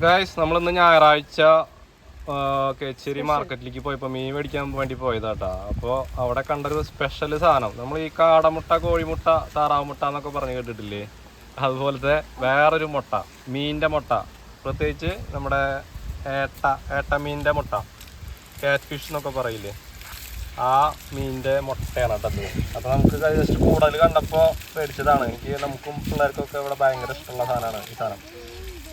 Guys നമ്മളിന്ന് ഞായറാഴ്ച കേച്ചേരി മാർക്കറ്റിലേക്ക് പോയപ്പോൾ മീൻ മേടിക്കാൻ വേണ്ടി പോയതാട്ടാ. അപ്പോൾ അവിടെ കണ്ടൊരു സ്പെഷ്യൽ സാധനം, നമ്മൾ ഈ കാടമുട്ട, കോഴിമുട്ട, താറാവ് മുട്ട എന്നൊക്കെ പറഞ്ഞ് കേട്ടിട്ടില്ലേ, അതുപോലത്തെ വേറൊരു മുട്ട, മീനിൻ്റെ മുട്ട, പ്രത്യേകിച്ച് നമ്മുടെ ഏട്ട മീനിൻ്റെ മുട്ട, കാറ്റ് ഫിഷ് എന്നൊക്കെ പറയില്ലേ, ആ മീനിൻ്റെ മുട്ടയാണ് കേട്ടത്. അപ്പോൾ നമുക്ക് ജസ്റ്റ് കൂടുതൽ കണ്ടപ്പോൾ മേടിച്ചതാണ്. നമുക്കും പിള്ളേർക്കൊക്കെ ഇവിടെ ഭയങ്കര ഇഷ്ടമുള്ള സാധനമാണ് ഈ സാധനം.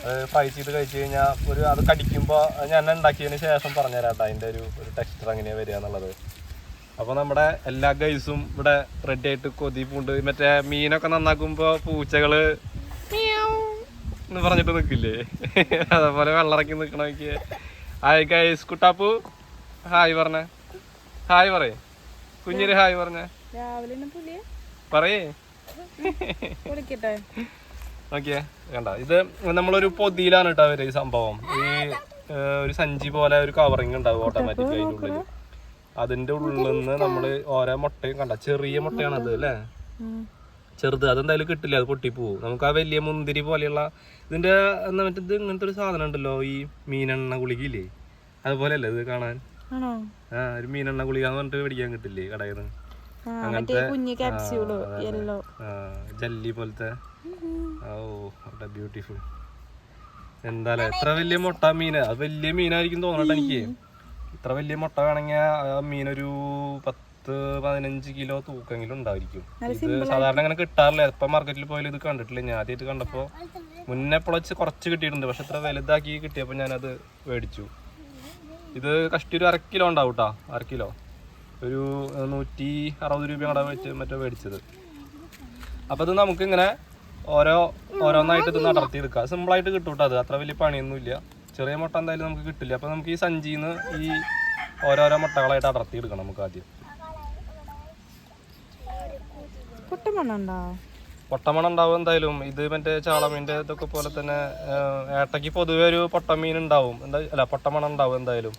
അത് ഫ്രൈ ചെയ്ത് കഴിച്ച് കഴിഞ്ഞാൽ അത് കടിക്കുമ്പോൾ ഞാൻ ഉണ്ടാക്കിയതിന് ശേഷം പറഞ്ഞുതരാം കേട്ടോ അതിൻ്റെ ഒരു ടെക്സ്ചർ എങ്ങനെയാണ് വരിക എന്നുള്ളത്. അപ്പോൾ നമ്മുടെ എല്ലാ ഗൈസും ഇവിടെ റെഡി ആയിട്ട് കൊതി പൂണ്ട്, മറ്റേ മീനൊക്കെ നന്നാക്കുമ്പോൾ പൂച്ചകൾ എന്ന് പറഞ്ഞിട്ട് നിൽക്കില്ലേ, അതേപോലെ വെള്ളറക്കി നിൽക്കണമെങ്കിൽ ഹായ് ഗൈസ്. കുട്ടാപ്പു ഹായ് പറഞ്ഞേ, ഹായ് പറയേ കുഞ്ഞിര്, ഹായ് പറഞ്ഞേ പറയേ. ഓക്കെ കണ്ട, ഇത് നമ്മളൊരു പൊതിയിലാണ് കേട്ടോ വരെ ഈ സംഭവം. ഈ ഒരു സഞ്ചി പോലെ ഒരു കവറിങ് ഉണ്ടാവും ഓട്ടോമാറ്റിക് അതിൻ്റെ ഉള്ളിൽ. അതിൻ്റെ ഉള്ളിൽ നിന്ന് നമ്മൾ ഓരോ മുട്ടയും കണ്ട, ചെറിയ മുട്ടയാണത് അല്ലേ, ചെറുത്, അതെന്തായാലും കിട്ടില്ല, അത് പൊട്ടിപ്പോവും. നമുക്ക് ആ വലിയ മുന്തിരി പോലെയുള്ള ഇതിൻ്റെ മറ്റേ ഇത് ഇങ്ങനത്തെ ഒരു സാധനം ഉണ്ടല്ലോ, ഈ മീനെണ്ണ ഗുളികയില്ലേ, അതുപോലെ അല്ലേ ഇത് കാണാൻ. ഒരു മീനെണ്ണ ഗുളിക എന്ന് പറഞ്ഞിട്ട് മേടിക്കാൻ കിട്ടില്ലേ കടയിൽ നിന്ന്, അങ്ങനത്തെ ജല്ലി പോലത്തെ. ഓ ബ്യൂട്ടിഫുൾ. എന്തായാലും എത്ര വലിയ മുട്ട മീന്, അത് വലിയ മീനായിരിക്കും തോന്നട്ടെ എനിക്ക്. ഇത്ര വലിയ മുട്ട വേണമെങ്കിൽ ആ മീനൊരു 10-15 കിലോ തൂക്കെങ്കിലും ഉണ്ടായിരിക്കും. ഇത് സാധാരണ അങ്ങനെ കിട്ടാറില്ല, എപ്പം മാർക്കറ്റിൽ പോയാലും ഇത് കണ്ടിട്ടില്ല. ഞാൻ ആദ്യമായിട്ട് കണ്ടപ്പോൾ മുന്നേ എപ്പോഴച്ച് കുറച്ച് കിട്ടിയിട്ടുണ്ട്, പക്ഷെ ഇത്ര വലുതാക്കി കിട്ടിയപ്പോൾ ഞാനത് മേടിച്ചു. ഇത് കഷ്ടി ഒരു 1/2 കിലോ ഉണ്ടാവും കേട്ടോ, 1/2 കിലോ, ഒരു 160 രൂപയാണ് മറ്റേ മേടിച്ചത്. അപ്പോൾ ഇത് നമുക്കിങ്ങനെ ഓരോന്നായിട്ട് ഇത് നടത്തിയെടുക്കാം, സിമ്പിളായിട്ട് കിട്ടും കേട്ടോ. അത് അത്ര വലിയ പണിയൊന്നുമില്ല. ചെറിയ മുട്ട എന്തായാലും നമുക്ക് കിട്ടില്ല. അപ്പോൾ നമുക്ക് ഈ സഞ്ചിയിൽ നിന്ന് ഈ ഓരോരോ മുട്ടകളായിട്ട് അടർത്തിയെടുക്കണം നമുക്ക് ആദ്യം. പൊട്ടമണ ഉണ്ടാവും എന്തായാലും. ഇത് മറ്റേ ചാളമീൻ്റെ ഇതൊക്കെ പോലെ തന്നെ ഏട്ടയ്ക്ക് പൊതുവെ ഒരു പൊട്ടമീൻ ഉണ്ടാവും, പൊട്ടമണ ഉണ്ടാവും എന്തായാലും.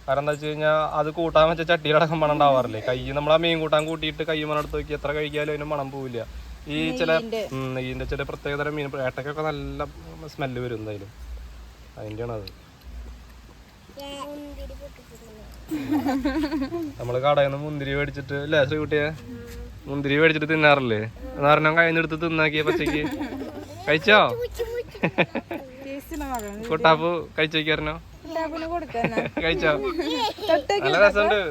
കാരണം എന്താ വെച്ച് കഴിഞ്ഞാൽ അത് കൂട്ടാൻ വെച്ച ചട്ടിയിലടക്കം മണം ഉണ്ടാവാറില്ലേ. കൈ നമ്മൾ ആ മീൻ കൂട്ടാൻ കൂട്ടിയിട്ട് കൈ മണം എടുത്ത് നോക്കി എത്ര കഴിക്കാലും അതിന് മണം പോവില്ല. ഈ ഇതിൻ്റെ ചില പ്രത്യേകതരം മീൻ ഏട്ടയ്ക്കൊക്കെ നല്ല സ്മെല്ല് വരും എന്തായാലും, അതിൻ്റെയാണ് അത്. നമ്മൾ കടയിൽ നിന്ന് മുന്തിരി മേടിച്ചിട്ട് അല്ലേ ശ്രീകുട്ടിയെ, മുന്തിരി മേടിച്ചിട്ട് തിന്നാറില്ലേ, നാരങ്ങ കയ്യിന്നെടുത്ത് തിന്നാക്കിയ പച്ചക്ക് കഴിച്ചോ? കുട്ടാപ്പ് കഴിച്ചു നോക്കിയായിരുന്നോ? കഴിച്ചോ? നല്ല രസമുണ്ട്.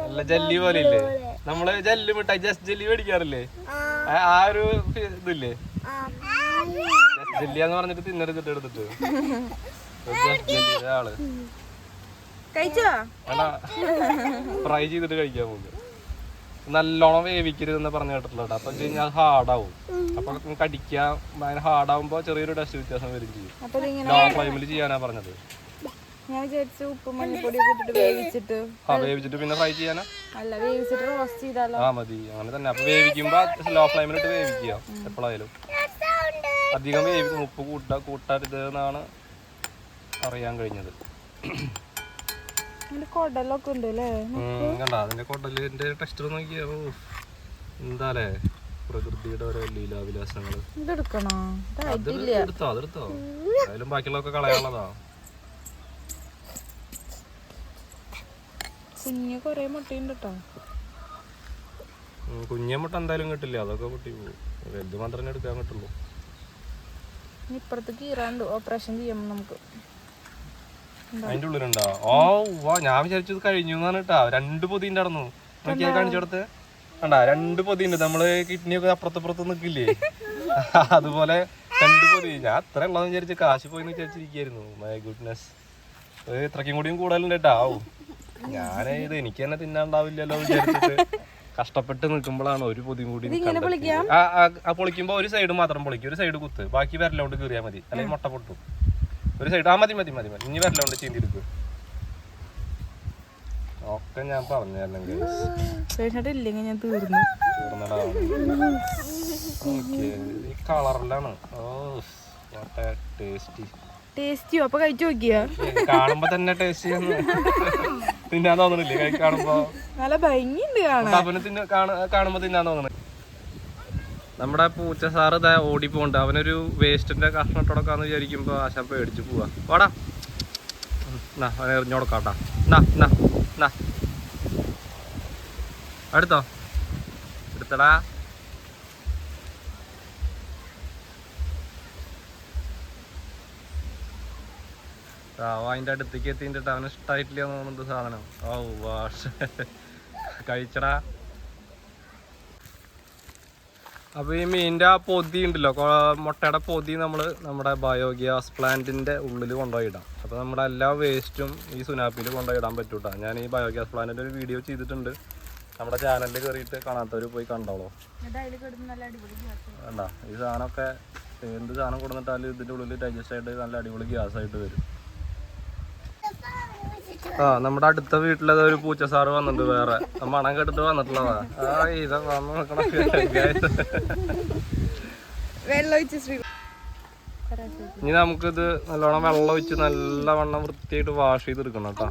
നല്ല ജല്ലി പോലെ ഇല്ലേ, നമ്മള് ജല്ലി മിഠായി ജസ്റ്റ് ജല്ലി മേടിക്കാറില്ലേ, ആ ഒരു ഇതില്ലേ, ജസ്റ്റ് ജല്ലിയാന്ന് പറഞ്ഞിട്ട് തിന്നരുതിട്ട് എടുത്തിട്ട് ആള് ഫ്രൈ ചെയ്തിട്ട് കഴിക്കാൻ പോകും. നല്ലോണം വേവിക്കരുതെന്ന് പറഞ്ഞു കേട്ടിട്ടുള്ള കേട്ടോ. അപ്പൊ കഴിഞ്ഞാൽ ഹാർഡാവും. അപ്പൊ കടിക്കാൻ ഭയങ്കര ഹാർഡാവുമ്പോ ചെറിയൊരു ടേസ്റ്റ് വ്യത്യാസം വരും ചെയ്യും. ലോ ഫ്ലെയിമിൽ ചെയ്യാനാ പറഞ്ഞത്. വേവിച്ചിട്ട് പിന്നെ ഫ്രൈ ചെയ്യാനാ മതി, അങ്ങനെ തന്നെ. അപ്പൊ വേവിക്കുമ്പോ ലോ ഫ്ലെയിമിലിട്ട് വേവിക്കുക എപ്പോഴായാലും. അധികം ഉപ്പ് കൂട്ടരുത് എന്നാണ് അറിയാൻ കഴിഞ്ഞത്. കണ്ട അതിന്റെ കൊടലിന്റെ ടെക്സ്ചർ നോക്കിയോ, എന്താലേ പ്രകൃതിയുടെ ഓരോ ലീലാവിലാസങ്ങള്. അതെടുത്തോ അതിലും ബാക്കിയുള്ളതൊക്കെ കളയാനുള്ളതാ. കുഞ്ഞ മുട്ട എന്തായാലും കിട്ടില്ല, അതൊക്കെ പൊട്ടി പോകും. വലുത് മാത്രമേ എടുക്കാൻ കിട്ടുള്ളൂ. ഓപ്പറേഷൻ ചെയ്യാം നമുക്ക്. അതിന്റെ ഉള്ളിലുണ്ടോ? ഓ വാ, ഞാൻ വിചാരിച്ചത് കഴിഞ്ഞു എന്നാണ് കേട്ടാ. 2 പൊതി ഉണ്ടായിരുന്നു, നോക്കിയാ കാണിച്ചു കൊടുത്ത് കണ്ടാ, 2 പൊതി ഉണ്ട്. നമ്മള് കിഡ്നിയൊക്കെ അപ്പുറത്തപ്പുറത്ത് നിക്കില്ലേ, അതുപോലെ 2 പൊതി. ഞാൻ അത്ര ഉള്ളതെന്ന് വിചാരിച്ച് കാശ് പോയിന്ന് വിചാരിച്ചിരിക്കായിരുന്നു. മൈ ഗുഡ്നസ്, ഇത്രയ്ക്കും കൂടിയും കൂടുതലുണ്ട് കേട്ടാ. ഇത് എനിക്ക് തന്നെ തിന്നാണ്ടാവില്ലല്ലോ വിചാരിച്ചിട്ട് കഷ്ടപ്പെട്ട് നിൽക്കുമ്പോഴാണ് ഒരു പൊതിയും കൂടി. പൊളിക്കുമ്പോ ഒരു സൈഡ് മാത്രം പൊളിക്കും, ഒരു സൈഡ് കുത്ത്, ബാക്കി വിരലോണ്ട് കീറിയാൽ മതി, അല്ലെങ്കിൽ മുട്ട പൊട്ടും. ഒരു സൈഡ് മതി ഇനി വിരലോണ്ട് ചീന്തിരിക്കും. ഒക്കെ ഞാൻ പറഞ്ഞില്ലെങ്കിൽ ഈ കളറിലാണ്. ടേസ്റ്റിയോ? അപ്പൊ കഴിച്ചു നോക്കിയാ? കാണുമ്പോ തന്നെ ടേസ്റ്റ് തിന്നാൻ തോന്നണില്ലേ? കാണുമ്പോ നല്ല ഭംഗിയുണ്ട് കാണാൻ. കാണുമ്പോ തിന്നാൻ തോന്നണേ. നമ്മുടെ പൂച്ച സാറ് ഇതാ ഓടിപ്പോണ്ട്. അവനൊരു വേസ്റ്റിന്റെ കഷ്ണം ഇട്ടോടക്കാന്ന് വിചാരിക്കുമ്പോ ആശാൻ പേടിച്ച് പോവാ. വാടാ അവനെ എറിഞ്ഞു കൊടുക്കാട്ടാ. അടുത്തോ എടുത്തടാ. അതിന്റെ അടുത്തേക്ക് എത്തിയിട്ട് അവന് ഇഷ്ടായിട്ടില്ല തോന്നുന്നുണ്ട് സാധനം. ഓ വാഷ് കഴിച്ചടാ. അപ്പൊ ഈ മീനിന്റെ ആ പൊതി ഉണ്ടല്ലോ, മുട്ടയുടെ പൊതി നമ്മുടെ ബയോഗ്യാസ് പ്ലാന്റിന്റെ ഉള്ളിൽ കൊണ്ടുപോയിടാം. അപ്പൊ നമ്മുടെ എല്ലാ വേസ്റ്റും ഈ സുനാപ്പിയിൽ കൊണ്ടുപോയിടാൻ പറ്റൂട്ടാ. ഞാൻ ഈ ബയോഗ്യാസ് പ്ലാന്റിന്റെ ഒരു വീഡിയോ ചെയ്തിട്ടുണ്ട്, നമ്മുടെ ചാനലിൽ കയറിയിട്ട് കാണാത്തവർ പോയി കണ്ടോളൂ. വേണ്ട ഈ സാധനമൊക്കെ എന്ത് സാധനം കൊടുത്തിട്ടാലും ഇതിന്റെ ഉള്ളിൽ ഡൈജസ്റ്റ് ആയിട്ട് നല്ല അടിപൊളി ഗ്യാസ് ആയിട്ട് വരും. നമ്മുടെ അടുത്ത വീട്ടിലത് ഒരു പൂച്ച സാറ് വന്നിട്ടുണ്ട്. വേറെ മണം കേട്ടിട്ട് വന്നിട്ടുള്ളതാ. ഇതാ വന്ന് നോക്കണം. ഇനി നമുക്കിത് നല്ലോണം വെള്ളം ഒഴിച്ച് നല്ലവണ്ണം വൃത്തിയായിട്ട് വാഷ് ചെയ്തെടുക്കണം കേട്ടോ.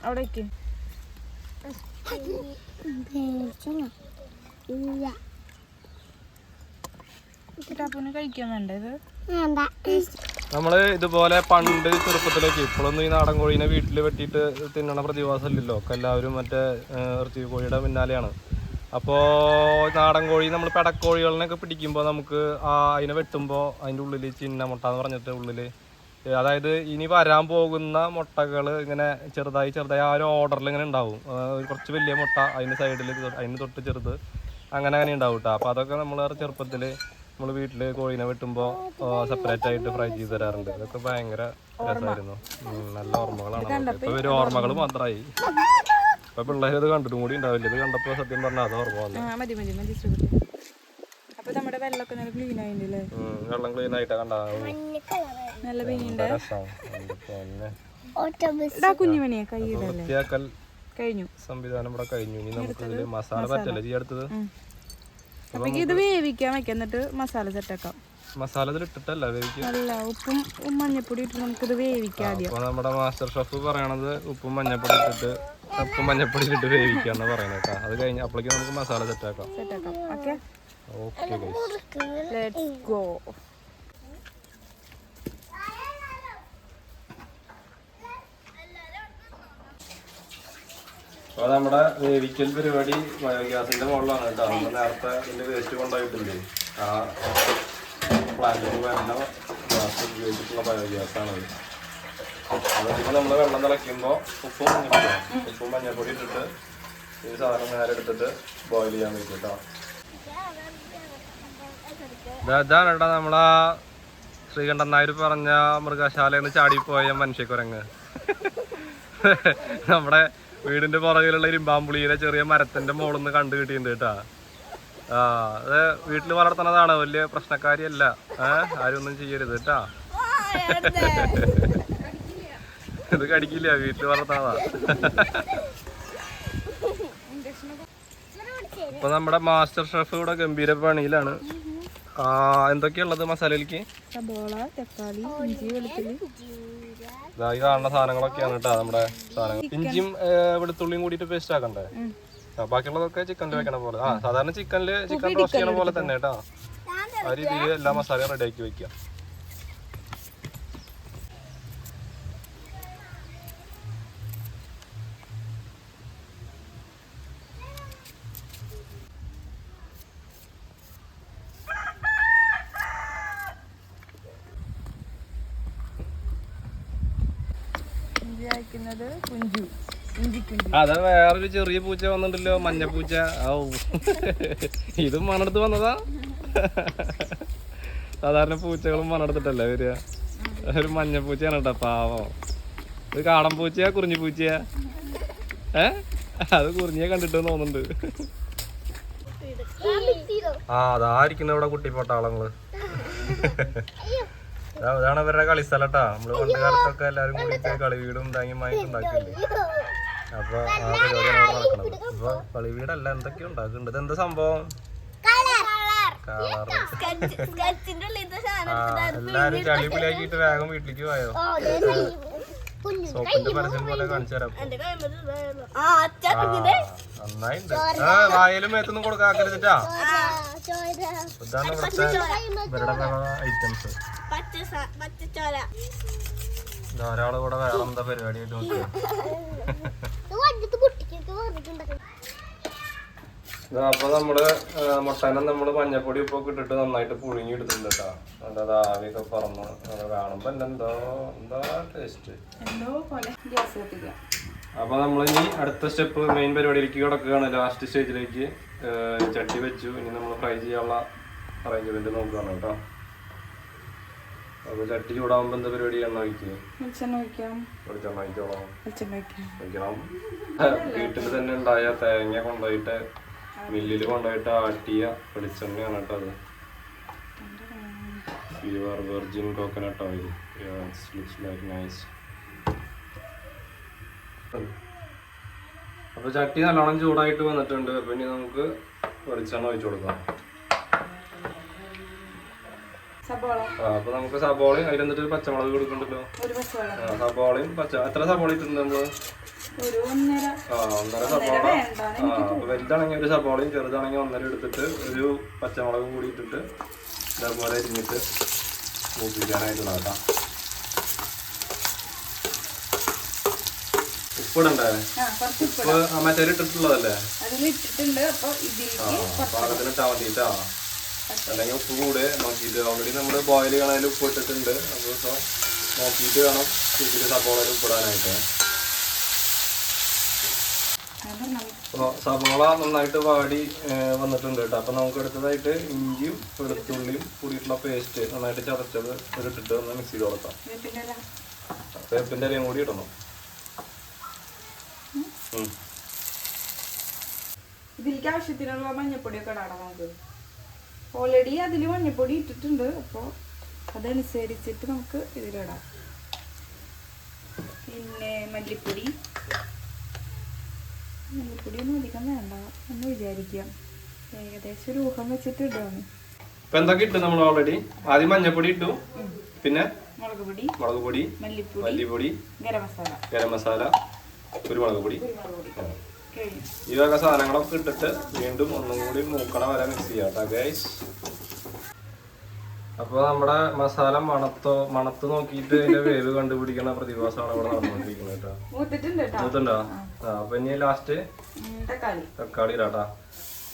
അവിടേക്ക് നമ്മള് ഇതുപോലെ പണ്ട് ചെറുപ്പത്തിലേക്ക്, ഇപ്പോഴൊന്നും ഈ നാടൻ കോഴീനെ വീട്ടിൽ വെട്ടിയിട്ട് തിന്നണ പ്രതിഭാസം ഇല്ലല്ലോ. ഒക്കെ എല്ലാവരും മറ്റേ ഇറച്ചി കോഴിയുടെ പിന്നാലെയാണ്. അപ്പോൾ നാടൻ കോഴി നമ്മൾ പെടക്കോഴികളിനൊക്കെ പിടിക്കുമ്പോൾ നമുക്ക് അതിനെ വെട്ടുമ്പോൾ അതിൻ്റെ ഉള്ളിൽ ചിന്ന മുട്ട എന്ന് പറഞ്ഞിട്ട് ഉള്ളിൽ, അതായത് ഇനി വരാൻ പോകുന്ന മുട്ടകൾ ഇങ്ങനെ ചെറുതായി ആ ഒരു ഓർഡറിൽ ഇങ്ങനെ ഉണ്ടാവും. കുറച്ച് വലിയ മുട്ട അതിന് സൈഡിൽ, അതിന് തൊട്ട് ചെറുത്, അങ്ങനെ ഉണ്ടാവും കേട്ടോ. അപ്പോൾ അതൊക്കെ നമ്മൾ ചെറുപ്പത്തിൽ നമ്മൾ വീട്ടിൽ കോഴീനെ വെട്ടുമ്പോൾ സെപ്പറേറ്റ് ആയിട്ട് ഫ്രൈ ചെയ്ത് തരാറുണ്ട്. അതൊക്കെ ഭയങ്കര രസമായിരുന്നു. നല്ല ഓർമ്മകളാണ്. ഇപ്പൊ ഒരു ഓർമ്മകൾ മാത്രമായി. ഇപ്പൊ പിള്ളേർ ഇത് കണ്ടിട്ടും കൂടി ഉണ്ടാവില്ല. ഇത് കണ്ടപ്പോ സത്യം പറഞ്ഞാൽ അത് ഓർമ്മ വന്നു. വെള്ളം ക്ലീൻ ആയിട്ടാ കണ്ടാ വൃത്തിയാക്കൽ സംവിധാനം ഇവിടെ കഴിഞ്ഞു. ഇനി നമുക്ക് ഇതില് മസാല പറ്റല്ലേ ചെയ്യെടുത്തത്. ഇത് വേവിക്കാൻ വെക്കാം, എന്നിട്ട് മസാല സെറ്റാക്കാം. മസാല ഇതിൽ ഇട്ടിട്ടല്ല വേവിക്കുക. അല്ല, ഉപ്പും മഞ്ഞപ്പൊടി ഇട്ട് നമുക്കിത് വേവിക്കാം ആദ്യം. അപ്പൊ നമ്മുടെ മാസ്റ്റർ ഷെഫ് പറയണത് ഉപ്പും മഞ്ഞപ്പൊടി ഇട്ടിട്ട് വേവിക്കാന്ന് പറയുന്നത് കേട്ടോ. അത് കഴിഞ്ഞ് അപ്പോഴേക്കും നമുക്ക് മസാല സെറ്റാക്കാം. Okay let's go. അപ്പൊ നമ്മുടെ വേവിക്കൽ പരിപാടി ബയോഗ്യാസിന്റെ മുകളിലാണ് കേട്ടോ. നമ്മൾ നേരത്തെ ഇതിന്റെ വേസ്റ്റ് കൊണ്ടുപോയിട്ടില്ലേ, ആ പ്ലാന്റിന് വരുന്ന ഗ്യാസ് ഉപയോഗിച്ചിട്ടുള്ള ബയോഗ്യാസാണത്. അതൊക്കെ നമ്മൾ വെള്ളം തിളയ്ക്കുമ്പോൾ ഉപ്പും മഞ്ഞപ്പൊടി ഇട്ടിട്ട് ഈ സാധനം നേരെ എടുത്തിട്ട് ബോയിൽ ചെയ്യാൻ വെക്കും കേട്ടോ. ഇതാണ് കേട്ടോ നമ്മളാ ശ്രീകണ്ഠൻ നായർ പറഞ്ഞ മൃഗശാലയിൽ നിന്ന് ചാടിപ്പോയ മനുഷ്യക്കുരങ്ങ്. നമ്മുടെ വീടിന്റെ പുറകിലുള്ള ഇരുമ്പാമ്പുളിയിലെ ചെറിയ മരത്തിന്റെ മുകളിൽ നിന്ന് കണ്ടു കിട്ടിയിട്ടുണ്ട് കേട്ടാ. അത് വീട്ടിൽ വളർത്തുന്നതാണ്, വലിയ പ്രശ്നക്കാരിയല്ല. ആരും ഒന്നും ചെയ്യരുത് കേട്ടാ. ഇത് കടിക്കില്ല, വീട്ടിൽ വളർത്തുന്നതാ. ഇപ്പൊ നമ്മുടെ മാസ്റ്റർ ഷെഫ് ഇവിടെ ഗംഭീര പണിയിലാണ്. എന്തൊക്കെയുള്ളത് മസാലയിലേക്ക്? സബോള, തക്കാളി, ഇഞ്ചി, വെളുത്തുള്ളി, ഈ കാണുന്ന സാധനങ്ങളൊക്കെയാണ് കേട്ടോ നമ്മുടെ സാധനങ്ങൾ. ഇഞ്ചിയും വെളുത്തുള്ളിയും കൂടിയിട്ട് പേസ്റ്റ് ആക്കണ്ടേ? ബാക്കിയുള്ളതൊക്കെ ചിക്കനിൽ വെക്കണ പോലെ. സാധാരണ ചിക്കൻ റോസ്റ്റ് ചെയ്യണ പോലെ തന്നെ കേട്ടോ. ആ രീതിയിൽ എല്ലാ മസാലയും റെഡി ആക്കി വെക്കുക. അതാ വേറൊരു ചെറിയ പൂച്ച വന്നിട്ടുണ്ടല്ലോ, മഞ്ഞപ്പൂച്ച. ഇതും മണെടുത്ത് വന്നതാ. സാധാരണ പൂച്ചകളും മണെടുത്തിട്ടല്ലേ വരിക. ഒരു മഞ്ഞപ്പൂച്ചയാണ് കേട്ടോ, പാവം. ഇത് കാടൻ പൂച്ചയാ കുറിഞ്ഞി പൂച്ചയാ? അത് കുറിഞ്ഞിയെ കണ്ടിട്ട് തോന്നുന്നുണ്ട്. അതായിരിക്കുന്ന ഇവിടെ കുട്ടിപ്പട്ടാളങ്ങള്. അതാണ് ഇവരുടെ കളിസ്ഥലട്ടാ. നമ്മള് പണ്ട് കാലത്തൊക്കെ എല്ലാരും കൂടിയിട്ട് കളിവീടും താങ്ങിമായിട്ട് ഉണ്ടാക്കില്ലേ. അപ്പൊ ആ പരിപാടിയാണ് അവിടെ നടക്കണത്. ഇപ്പൊ കളിവീടല്ല, എന്തൊക്കെയോ ഉണ്ടാക്കുന്നുണ്ട്. ഇതെന്താ സംഭവം? എല്ലാരും ചളി പിളിയാക്കിയിട്ട് വേഗം വീട്ടിലേക്ക് പോയോ? സോപ്പിന്റെ പരസ്യം പോലെ കാണിച്ചു തരാം. നന്നായിണ്ട്. വായലും മേത്തൊന്നും കൊടുക്കാക്കരുതിട്ടാ. ഇതാണ് ഇവിടുത്തെ ഇവരുടെ ഐറ്റംസ്. ധാരാളം ഇവിടെ വേറെ എന്താ പരിപാടിയായിട്ട് നോക്കിയാ. അപ്പൊ നമ്മള് മുട്ടനം നമ്മള് മഞ്ഞപ്പൊടി ഉപ്പൊക്കെ ഇട്ടിട്ട് നന്നായിട്ട് പുഴുങ്ങി എടുത്തിട്ടുണ്ട് കേട്ടോ. അത് ആവിയൊക്കെ പറന്ന് കാണുമ്പോ എന്താ ടേസ്റ്റ്. അപ്പൊ നമ്മളിനി അടുത്ത സ്റ്റെപ്പ് മെയിൻ പരിപാടിയിലേക്ക് കിടക്കുകയാണ്. ലാസ്റ്റ് സ്റ്റേജിലേക്ക് ചട്ടി വെച്ചു. ഇനി നമ്മൾ ഫ്രൈ ചെയ്യാനുള്ള അറേഞ്ച്മെന്റ് നോക്കുകയാണ് കേട്ടോ. അപ്പൊ ചട്ടി ചൂടാകുമ്പോ എന്താ പരിപാടി എണ്ണ വയ്ക്കുക? വെളിച്ചെണ്ണ വയ്ക്കണം. വീട്ടിൽ തന്നെ ഉണ്ടായ തേങ്ങ കൊണ്ടുപോയിട്ട് മില്ലിൽ കൊണ്ടുപോയിട്ട് ആട്ടിയ വെളിച്ചെണ്ണയാണ് കേട്ടോ അത്. Pure virgin coconut oil. അപ്പൊ ചട്ടി നല്ലോണം ചൂടായിട്ട് വന്നിട്ടുണ്ട്. അപ്പൊ ഇനി നമുക്ക് വെളിച്ചെണ്ണ ഒഴിച്ചു കൊടുക്കാം. അപ്പൊ നമുക്ക് സബോളയും അതിലെന്നിട്ട് പച്ചമുളക് കൊടുക്കണ്ടല്ലോ. സബോളയും എത്ര സബോള ഇട്ടിട്ടുണ്ട് നമ്മള്? 1.5 സബോള. അപ്പൊ വലുതാണെങ്കിൽ ഒരു സബോളയും ചെറുതാണെങ്കിൽ 1.5 എടുത്തിട്ട് ഒരു പച്ചമുളകും കൂടി ഇട്ടിട്ട് ഇതേപോലെ അരിഞ്ഞിട്ട് മൂപ്പിക്കാനായിട്ടുള്ള കേട്ടോ. ഉപ്പിടണ്ടേ? ഉപ്പ് മറ്റേ ഇട്ടിട്ടുള്ളതല്ലേ? പാകത്തിനിട്ടാ മതിട്ടാ. അല്ലെങ്കിൽ ഉപ്പ് കൂടെ നോക്കിയിട്ട് ഓൾറെഡി നമ്മൾ ബോയിൽ ചെയ്യണതിൽ ഉപ്പ് ഇട്ടിട്ടുണ്ട്. അപ്പോൾ നോക്കിയിട്ട് വേണം ഇതിൽ സബോളയിൽ ഉപ്പിടാനായിട്ട്. അപ്പോൾ സബോള നന്നായിട്ട് വാടി വന്നിട്ടുണ്ട് കേട്ടോ. അപ്പം നമുക്ക് അടുത്തതായിട്ട് ഇഞ്ചിയും വെളുത്തുള്ളിയും കൂടിയിട്ടുള്ള പേസ്റ്റ് നന്നായിട്ട് ചതച്ചത് ഇട്ടിട്ട് ഒന്ന് മിക്സ് ചെയ്ത് കൊടുക്കാം. വേപ്പിൻ്റെ ഇലയും കൂടി ഇടണം. ഇതിലേക്ക് ആവശ്യത്തിനുള്ള മഞ്ഞപ്പൊടിയൊക്കെ ഇടാം നമുക്ക്. ഓൾറെഡി അതിൽ മഞ്ഞപ്പൊടി ഇട്ടിട്ടുണ്ട്. അപ്പോൾ അതനുസരിച്ചിട്ട് നമുക്ക് ഇതിലിടാം. പിന്നെ മല്ലിപ്പൊടിയൊന്നും അധികം വേണ്ട എന്ന് വിചാരിക്കാം. ഏകദേശം ഒരു ഊഹം വെച്ചിട്ട് ഇടാണ്. ഇപ്പൊ എന്തൊക്കെ ഇട്ടു നമ്മൾ ഓൾറെഡി? ആദ്യം മഞ്ഞപ്പൊടി ഇട്ടു, പിന്നെ മുളക് പൊടി, മല്ലിപ്പൊടി, ഗരം മസാല, കുരുമുളക് പൊടി. ഈ വക സാധനങ്ങളൊക്കെ ഇട്ടിട്ട് വീണ്ടും ഒന്നും കൂടി മൂക്കണ വരെ മിക്സ് ചെയ്യാം ഗൈസ്. അപ്പൊ നമ്മുടെ മസാല മണത്ത് നോക്കിയിട്ട് അതിന്റെ വേവ് കണ്ടുപിടിക്കുന്ന പ്രതിഭാസമാണ് ഇവിടെ നടന്നുകൊണ്ടിരിക്കുന്നത് കേട്ടോ. മൂത്തുണ്ടോ? അപ്പൊ ഇനി ലാസ്റ്റ് തക്കാളി ഇടാട്ടാ.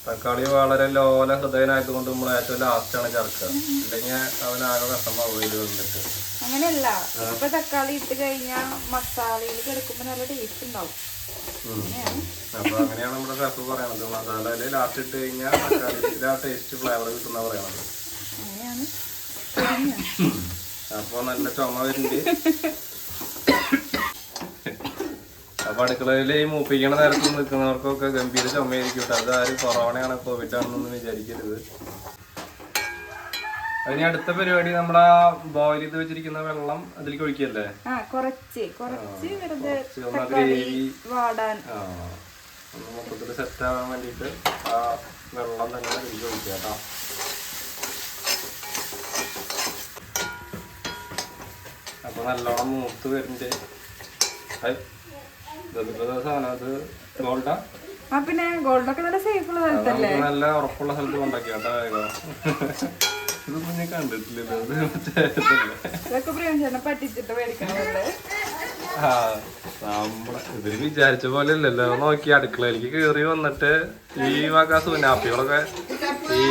തക്കാളി വളരെ ലോല ഹൃദയനായത് കൊണ്ട് നമ്മൾ ഏറ്റവും ലാസ്റ്റാണ് ചേർക്കുക. അല്ലെങ്കിൽ അവനാകെ വിഷമാവും ഇത് വന്നിട്ട്. അങ്ങനെയല്ല, ഇപ്പൊ തക്കാളി ഇട്ട് കഴിഞ്ഞാൽ മസാലയിൽ കിടക്കുമ്പോ നല്ല ടേസ്റ്റ് ഉണ്ടാവും. അപ്പൊ അങ്ങനെയാണ് നമ്മുടെ ഷെഫ് പറയണത്. മസാലയില് ലാസ്റ്റ് ഇട്ട് കഴിഞ്ഞാൽ തക്കാളിയിലെ ടേസ്റ്റ് ഫ്ലേവർ കിട്ടുന്ന പറയണത്. അപ്പൊ നല്ല ചുമ വരുന്നുണ്ട്. അപ്പൊ അടുക്കളയിൽ ഈ മൂപ്പിക്കണ നേരത്ത് നിൽക്കുന്നവർക്കൊക്കെ ഗംഭീര ചുമയായിരിക്കും കേട്ടോ. അത് ആരും കൊറോണയാണ് കോവിഡ് ആണെന്നൊന്നും വിചാരിക്കരുത്. അതിന് അടുത്ത പരിപാടി നമ്മുടെ ബോയിൽ ചെയ്ത് വെച്ചിരിക്കുന്ന വെള്ളം അതിലേക്ക് ഒഴിക്കല്ലേ? ഒന്ന് മൊത്തത്തിൽ സെറ്റ് ആവാൻ വേണ്ടിട്ട് ആ വെള്ളം തന്നെ അതിലേക്ക് ഒഴിക്കുക കേട്ടോ. അപ്പൊ നല്ലോണം മൂത്ത് വരുന്നുണ്ട്. സാധനം അത് ഗോൾഡാ? പിന്നെ ഗോൾഡൊക്കെ നല്ല സേഫ് ഉള്ള സ്ഥലത്തല്ലേ? നല്ല ഉറപ്പുള്ള സ്ഥലത്ത് കൊണ്ടാക്കി കേട്ടോ. ഇതൊന്നും ഞാൻ കണ്ടിട്ടില്ലല്ലോ. ഇവര് വിചാരിച്ച പോലെ അല്ലല്ലോ. നോക്കി അടുക്കളയിലേക്ക് കയറി വന്നിട്ട് ഈ വക സുനാപ്പികളൊക്കെ ഈ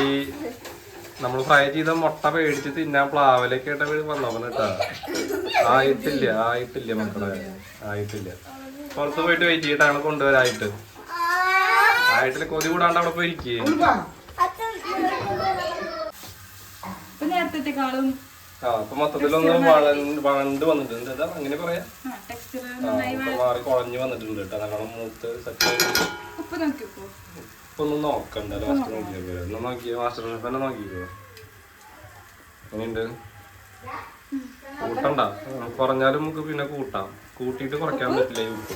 നമ്മൾ ഫ്രൈ ചെയ്ത മുട്ട പേടിച്ച് തിന്നാൻ പ്ലാവിലേക്ക് ആയിട്ട് വന്നോക്കണം കേട്ടോ. ആയിട്ടില്ല മക്കളെ, ആയിട്ടില്ല. പുറത്ത് പോയിട്ട് വെയിറ്റ് ചെയ്തിട്ടാണ് കൊണ്ടുവരായിട്ട്. ആയിട്ടില്ല, കൊതി കൂടാണ്ട് അവിടെ പോയിരിക്കേ. അപ്പൊ മൊത്തത്തിലൊന്ന് വഴണ്ട് വന്നിട്ടുണ്ട്. എന്താ അങ്ങനെ പറയാ, മാറി കുഴഞ്ഞു വന്നിട്ടുണ്ട് കേട്ടോ. നല്ലോണം മൂത്ത് സെറ്റ് ആയിട്ട്. ഇപ്പൊ ഒന്നും നോക്കണ്ട, ലാസ്റ്റ് നോക്കിയോ. ഒന്ന് നോക്കിയോ, മാസ്റ്റർ ഷെഫ് തന്നെ നോക്കിക്കോ. എങ്ങനെയുണ്ട്? കൂട്ടണ്ട, കുറഞ്ഞാലും നമുക്ക് പിന്നെ കൂട്ടാം. കൂട്ടിയിട്ട് കുറയ്ക്കാൻ പറ്റില്ല. ഈ ഉപ്പ്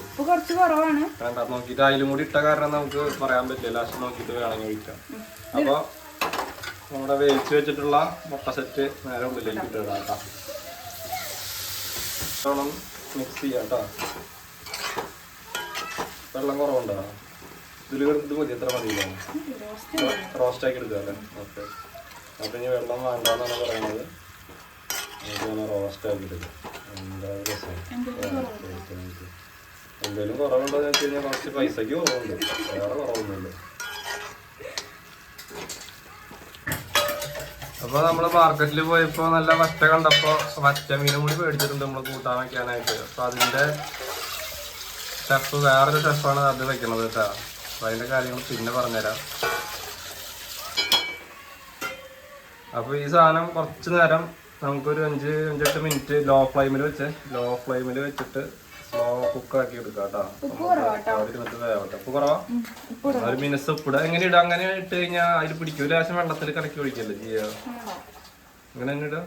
വേണ്ട, നോക്കിയിട്ട് അതിലും കൂടി ഇട്ട കാരണം നമുക്ക് പറയാൻ പറ്റില്ല. ലാസ്റ്റ് നോക്കിയിട്ട് വേണമെങ്കിൽ ഒഴിക്കാം. അപ്പൊ നമ്മുടെ വേവിച്ച് വെച്ചിട്ടുള്ള മുട്ട സെറ്റ് നേരെ ഉള്ളിലേക്ക് ഇട്ടിടാം. മിക്സ് ചെയ്യാം കേട്ടോ. വെള്ളം കുറവുണ്ടോ? ഇതിൽ ഇത് മതി, എത്ര മതിയില്ല? റോസ്റ്റ് ആക്കി എടുക്കുക അല്ലേ? ഓക്കെ. അപ്പം ഇനി വെള്ളം വേണ്ടെന്നാണ് പറയുന്നത്. നമുക്കിങ്ങനെ റോസ്റ്റ് ആക്കി എടുക്കുക. എന്താ രസം. എന്തെങ്കിലും കുറവുണ്ടോ എന്ന് വെച്ച് കഴിഞ്ഞാൽ കുറച്ച് പൈസയ്ക്ക് കുറവുണ്ട്, വേറെ കുറവൊന്നുമില്ല. അപ്പോൾ നമ്മൾ മാർക്കറ്റിൽ പോയപ്പോൾ നല്ല വറ്റ കണ്ടപ്പോൾ വറ്റ മീനും കൂടി മേടിച്ചിട്ടുണ്ട് നമ്മൾ കൂട്ടാൻ വയ്ക്കാനായിട്ട്. അപ്പോൾ അതിൻ്റെ ഷെഫ് വേറൊരു ഷെഫാണ് അത് വെക്കണത് കേട്ടോ. അപ്പോൾ അതിൻ്റെ കാര്യങ്ങൾ പിന്നെ പറഞ്ഞുതരാം. അപ്പോൾ ഈ സാധനം കുറച്ച് നേരം നമുക്കൊരു 5-8 മിനിറ്റ് ലോ ഫ്ലെയിമിൽ വെച്ചിട്ട് സ്ലോ കുക്കാക്കി എടുക്കാം കേട്ടോ. വേവട്ടെ. ഉപ്പ് കുറവാ? ഒരു മിനിസ് ഉപ്പിടുക. എങ്ങനെ ഇടുക? അങ്ങനെ ഇട്ട് കഴിഞ്ഞാൽ അതിൽ പിടിക്കും. ഒരു പ്രാവശ്യം വെള്ളത്തിൽ കലക്കി ഒഴിക്കല്ലേ ചെയ്യുക? അങ്ങനെ തന്നെ ഇടുക.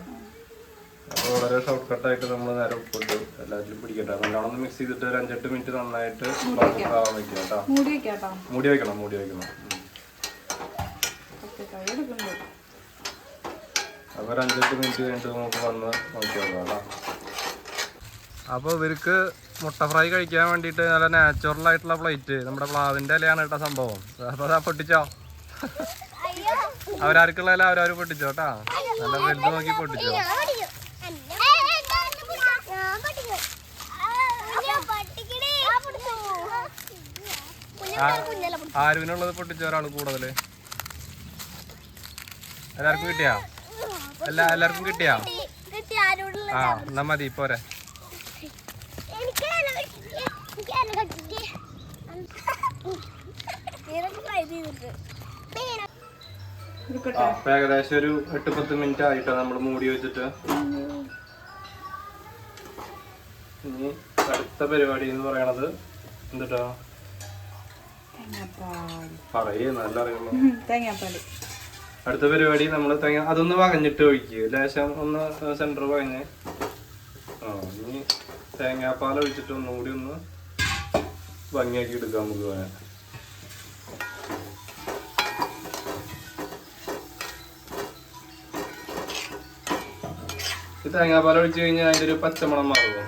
അപ്പോൾ വളരെ ഷോർട്ട് കട്ടായിട്ട് നമ്മൾ നേരെ ഉപ്പിട്ട് എല്ലാത്തിലും പിടിക്കട്ടെ. നല്ലോണം മിക്സ് ചെയ്തിട്ട് ഒരു 5-8 മിനിറ്റ് നന്നായിട്ട് സ്ലോ കുക്കാവാൻ വെക്കുക കേട്ടോ. മൂടി വെക്കണം. അപ്പോൾ ഒരു 5-8 മിനിറ്റ് കഴിഞ്ഞിട്ട് നമുക്ക് വന്ന് നോക്കി നോക്കാം കേട്ടോ. അപ്പോൾ ഇവർക്ക് മുട്ട ഫ്രൈ കഴിക്കാൻ വേണ്ടിയിട്ട് നല്ല നാച്ചുറൽ ആയിട്ടുള്ള പ്ലേറ്റ്, നമ്മുടെ പ്ലാവിൻ്റെ ഇലയാണ് കേട്ടോ സംഭവം. അപ്പോൾ അതാ പൊട്ടിച്ചോ, അവരാർക്കുള്ള ഇല അവരവർ പൊട്ടിച്ചോ കേട്ടോ. നല്ല വലുത് നോക്കി പൊട്ടിച്ചോ. ആരുവിനുള്ളത് പൊട്ടിച്ചോ ഒരാൾ കൂടുതൽ. എല്ലാവർക്കും കിട്ടിയാ? എല്ലാവർക്കും കിട്ടിയാ? ആ എന്നാ മതി, പോരെ. ഏകദേശം ഒരു 8-10 മിനിറ്റ് ആയിട്ടോ നമ്മൾ മൂടി വെച്ചിട്ട്. ഇനി അടുത്ത പരിപാടി എന്ന് പറയണത് എന്താ പറയേ, നല്ല അറിയുള്ളൂ. അടുത്ത പരിപാടി നമ്മൾ തേങ്ങ അതൊന്ന് വകഞ്ഞിട്ട് ഒഴിക്കുക. ലേശം ഒന്ന് സെന്റർ വകഞ്ഞ് ഇനി തേങ്ങാപ്പാൽ ഒഴിച്ചിട്ട് ഒന്നുകൂടി ഒന്ന് ഭംഗിയാക്കി എടുക്കാം നമുക്ക്. വേണം ഈ തേങ്ങാപ്പാൽ ഒഴിച്ചു കഴിഞ്ഞാൽ അതിന്റെ ഒരു പച്ചമണം മാറുമോ?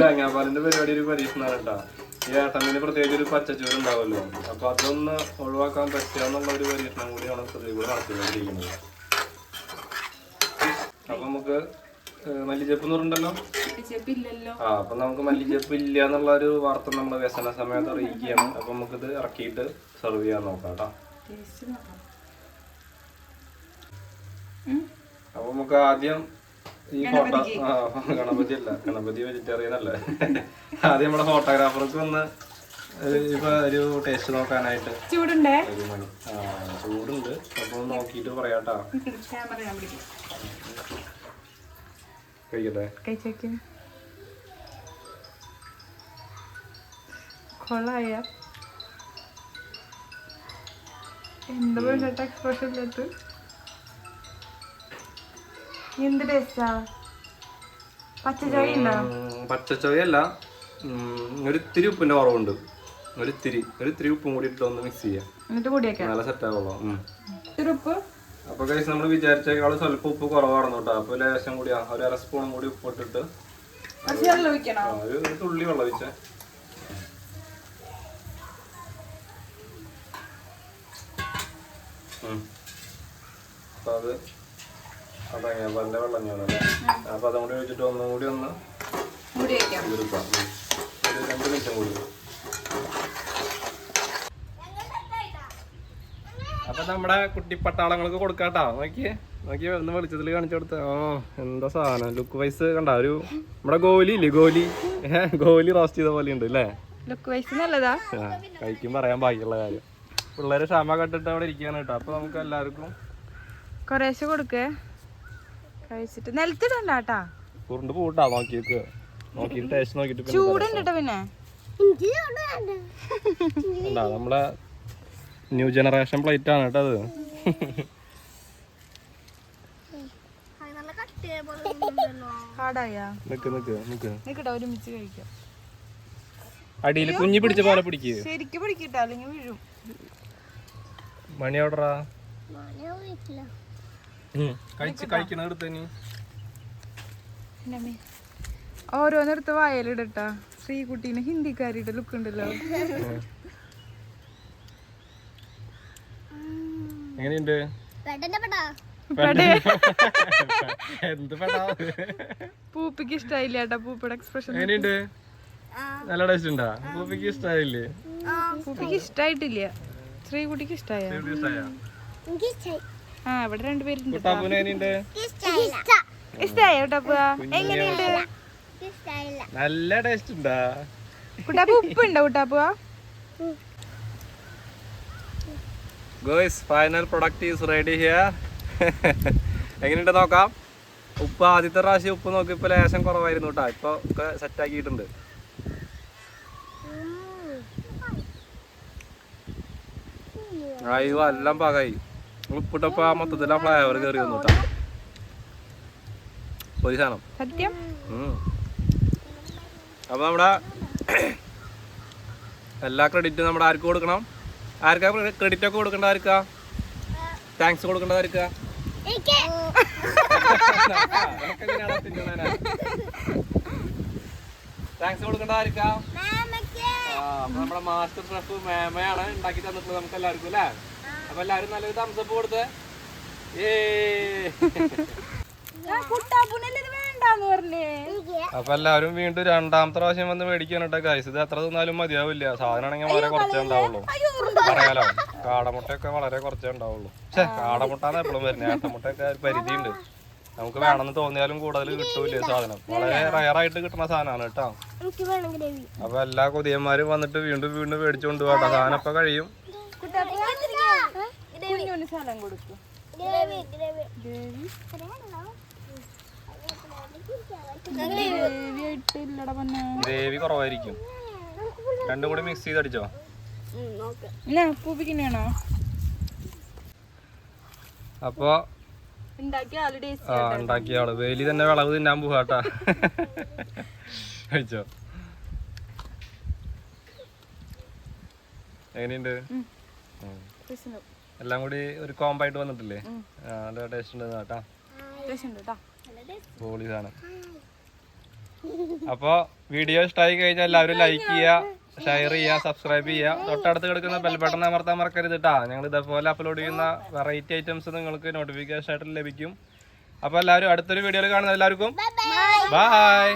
തേങ്ങാപ്പാലിന്റെ പരിപാടി ഒരു പരീക്ഷണമാണ് കേട്ടോ. ഈ ഏട്ടമ്മിന് പ്രത്യേകിച്ച് ഒരു പച്ചച്ചോറ് ഉണ്ടാവുമല്ലോ. അപ്പൊ അതൊന്ന് ഒഴിവാക്കാൻ പറ്റുക എന്നുള്ള ഒരു പരീക്ഷണം കൂടിയാണ് കൂടെ നടത്തിക്കൊണ്ടിരിക്കുന്നത്. അപ്പൊ നമുക്ക് മല്ലിച്ചപ്പ് എന്ന് പറഞ്ഞിട്ടുണ്ടല്ലോ. അപ്പൊ നമുക്ക് മല്ലിച്ചപ്പ് ഇല്ല എന്നുള്ള ഒരു വാർത്ത നമ്മുടെ വ്യസന സമയത്ത് അറിയിക്കുകയാണ്. അപ്പൊ നമുക്കിത് ഇറക്കിയിട്ട് സെർവ് ചെയ്യാൻ നോക്കാം കേട്ടോ. അപ്പൊ നമുക്ക് ആദ്യം ഈ ഗണപതി വെജിറ്റേറിയൻ അല്ലേ. ആദ്യം നമ്മുടെ ഫോട്ടോഗ്രാഫർക്ക് ഒന്ന് ഇപ്പൊ ഒരു ടേസ്റ്റ് നോക്കാനായിട്ട്. ചൂടുണ്ട്. അപ്പൊ നോക്കിട്ട് പറയാട്ടാ. കഴിക്കട്ടെ. കൊള്ളായ എന്താ വേണ്ട എക്സ്പ്രഷൻ ഇല്ലാത്ത എന്ത് ടേസ്റ്റാ? പച്ചച്ചോയല്ല, ഒരു ഇത്തിരി ഉപ്പിന്റെ കുറവുണ്ട്. ഒരു ഇത്തിരി ഉപ്പും കൂടി ഇട്ട് ഒന്ന് മിക്സ് ചെയ്യാം. നല്ല സെറ്റ് ആവുള്ളൂ. അപ്പൊ കഴിച്ച് നമ്മൾ വിചാരിച്ചേക്കാളും സ്വല്പം ഉപ്പ് കുറവാണെന്ന് കേട്ടോ. അപ്പൊ ലേശം കൂടി ഒരു 1/2 സ്പൂണും കൂടി ഉപ്പ് ഇട്ടിട്ട് ഒരു തുള്ളി വെള്ളം ഒഴിച്ചേ. അപ്പൊ അത് തേങ്ങാപ്പാലിന്റെ വെള്ളം ഞാനല്ലേ. അപ്പൊ അതും കൂടി ഒഴിച്ചിട്ട് ഒന്നും കൂടി ഒന്ന് എടുക്കാം. ഒരു 2 മിനിറ്റും കൂടി. അപ്പൊ നമ്മുടെ കുട്ടിപ്പട്ടാളങ്ങൾക്ക് കൊടുക്കാട്ടോ. നോക്കിയേ ഒന്ന് വെളിച്ചത്തിൽ കാണിച്ചു കൊടുത്ത. എന്താ സാധനം ലുക്ക് വൈസ് കണ്ട. ഒരു നമ്മുടെ ഗോലി ഇല്ലേ, ഗോലി റോസ്റ്റ് ചെയ്ത പോലെ ഉണ്ട് അല്ലേ. ലുക്ക് വൈസ് നല്ലതാ. കഴിക്കും പറയാൻ ബാക്കിയുള്ള കാര്യം. പിള്ളേര് ക്ഷമ കെട്ടിട്ട് അവിടെ ഇരിക്കാണ് കേട്ടോ. അപ്പൊ നമുക്ക് എല്ലാവർക്കും കുറേശ്ശെ കൊടുക്കേ. കഴിച്ചിട്ട് നിലത്തിടണ്ട കേട്ടാ. ഉരുണ്ട് പോട്ടാ. നോക്കിട്ട് ടേസ്റ്റ് നോക്കിട്ട് ചൂടുണ്ട്. പിന്നെ നമ്മളെ ന്യൂ ജനറേഷൻ പ്ലേറ്റ് ആണ് കേട്ടോ അത്. ഒരുമിച്ച് കഴിക്കാം. അടിയിൽ കുഞ്ഞി പിടിച്ച പോലെ പിടിക്കുക. ശരിക്കും പിടിക്കട്ടെ, അല്ലെങ്കിൽ വീഴും. മണി ഓർഡറാ കഴിക്കണ എടുത്ത. ഓരോന്നിടത്ത് വായലിടട്ടാ. ശ്രീകുട്ടീനെ ഹിന്ദിക്കാരിയുടെ ലുക്ക് ഉണ്ടല്ലോ. എങ്ങനെയുണ്ട്? എന്ത് പെടാ? പൂപ്പിക്ക് ഇഷ്ടായില്ല കേട്ടാ. പൂപ്പിയുടെ എക്സ്പ്രഷൻ എങ്ങനെയുണ്ട്? നല്ല ടേസ്റ്റ് ഉണ്ടാ? പൂപ്പിക്ക് ഇഷ്ടായില്ലേ? പൂപ്പിക്ക് ഇഷ്ടായിട്ടില്ല. ശ്രീകുട്ടിക്ക് ഇഷ്ടായ. ആ ഇവിടെ രണ്ടുപേരുണ്ട്. കുട്ടാപ്പൂന് എങ്ങനെയുണ്ട്? ഇഷ്ടായോ കുട്ടാപ്പ? എങ്ങനെയുണ്ട്? നല്ല ടേസ്റ്റ് ഉണ്ടാ? കുട്ടാപ്പ ഉപ്പുണ്ടോ കുട്ടാപ്പ? Guys, final product is ready here. എങ്ങനെയുണ്ട് നോക്കാം. ഉപ്പ് ആദ്യത്തെ പ്രാവശ്യം ഉപ്പ് നോക്കിയപ്പോൾ ലേശം കുറവായിരുന്നു കേട്ടോ. ഇപ്പൊ ഒക്കെ സെറ്റ് ആക്കിയിട്ടുണ്ട്. അയ്യോ എല്ലാം പാകായി. ഉപ്പിട്ടപ്പോ മൊത്തത്തിൽ ആ ഫ്ലേവർ കയറി വന്നു കേട്ടോ. ഒരു സാധനം സത്യം. അപ്പൊ നമ്മുടെ എല്ലാ ക്രെഡിറ്റും നമ്മുടെ ആർക്ക് കൊടുക്കണം? ആർക്കാ ക്രെഡിറ്റ് ഒക്കെ കൊടുക്കേണ്ട? ആർക്കാ താങ്ക്സ് കൊടുക്കേണ്ടത്? ആർക്കാ? താങ്ക്സ് കൊടുക്കേണ്ട ആർക്കാ? അപ്പൊ നമ്മുടെ മാസ്റ്റർ ഷെഫ് മേമയാണ് ഉണ്ടാക്കി തന്നിട്ടുള്ളത് നമുക്ക് എല്ലാവർക്കും അല്ലേ? അപ്പൊ എല്ലാവരും നല്ലൊരു തംസ് അപ്പ് കൊടുത്ത്. അപ്പൊ എല്ലാവരും വീണ്ടും രണ്ടാമത്തെ പ്രാവശ്യം വന്ന് മേടിക്കാൻ കേട്ടോ ഗൈസ്. ഇത് എത്ര തിന്നാലും മതിയാവില്ല. സാധനമാണെങ്കിൽ വളരെ കുറച്ചേ ഉണ്ടാവുള്ളൂ. പറയാലോ, കാടമുട്ടയൊക്കെ വളരെ കുറച്ചേ ഉണ്ടാവുള്ളൂ. പക്ഷെ കാടമുട്ടാന്ന് എപ്പോഴും വരുന്നത്. ഏട്ടമുട്ടയൊക്കെ ഒരു പരിധിയുണ്ട്. നമുക്ക് വേണമെന്ന് തോന്നിയാലും കൂടുതൽ കിട്ടൂലേ സാധനം. വളരെ റയറായിട്ട് കിട്ടുന്ന സാധനമാണ് കേട്ടോ. അപ്പൊ എല്ലാ കൊതിയന്മാരും വന്നിട്ട് വീണ്ടും വീണ്ടും മേടിച്ചുകൊണ്ട് പോകട്ടോ. സാധനം ഇപ്പൊ കഴിയും. ഗ്രേവി കുറവായിരിക്കും. രണ്ടും കൂടി മിക്സ് ചെയ്ത് അടിച്ചോ. അപ്പൊ ഉണ്ടാക്കിയ ആള് വേലി തന്നെ വിളവ് തിന്നാൻ പോവാട്ടാ. കഴിച്ചോ? എങ്ങനെയുണ്ട്? എല്ലാം കൂടി ഒരു കോമ്പായിട്ട് വന്നിട്ടില്ലേ? നല്ല ടേസ്റ്റ് ഉണ്ട് കേട്ടാ. പൊളി സാധനം. അപ്പൊ വീഡിയോ ഇഷ്ടമായി കഴിഞ്ഞാൽ എല്ലാവരും ലൈക്ക് ചെയ്യുക, ഷെയർ ചെയ്യുക, സബ്സ്ക്രൈബ് ചെയ്യുക. തൊട്ടടുത്ത് കിടക്കുന്ന ബെൽ ബട്ടൺ അമർത്താൻ മറക്കരുത് കേട്ടാ. ഞങ്ങൾ ഇതേപോലെ അപ്ലോഡ് ചെയ്യുന്ന വെറൈറ്റി ഐറ്റംസ് നിങ്ങൾക്ക് നോട്ടിഫിക്കേഷൻ ആയിട്ട് ലഭിക്കും. അപ്പൊ എല്ലാവരും അടുത്തൊരു വീഡിയോയിൽ കാണുന്ന എല്ലാവർക്കും ബൈ.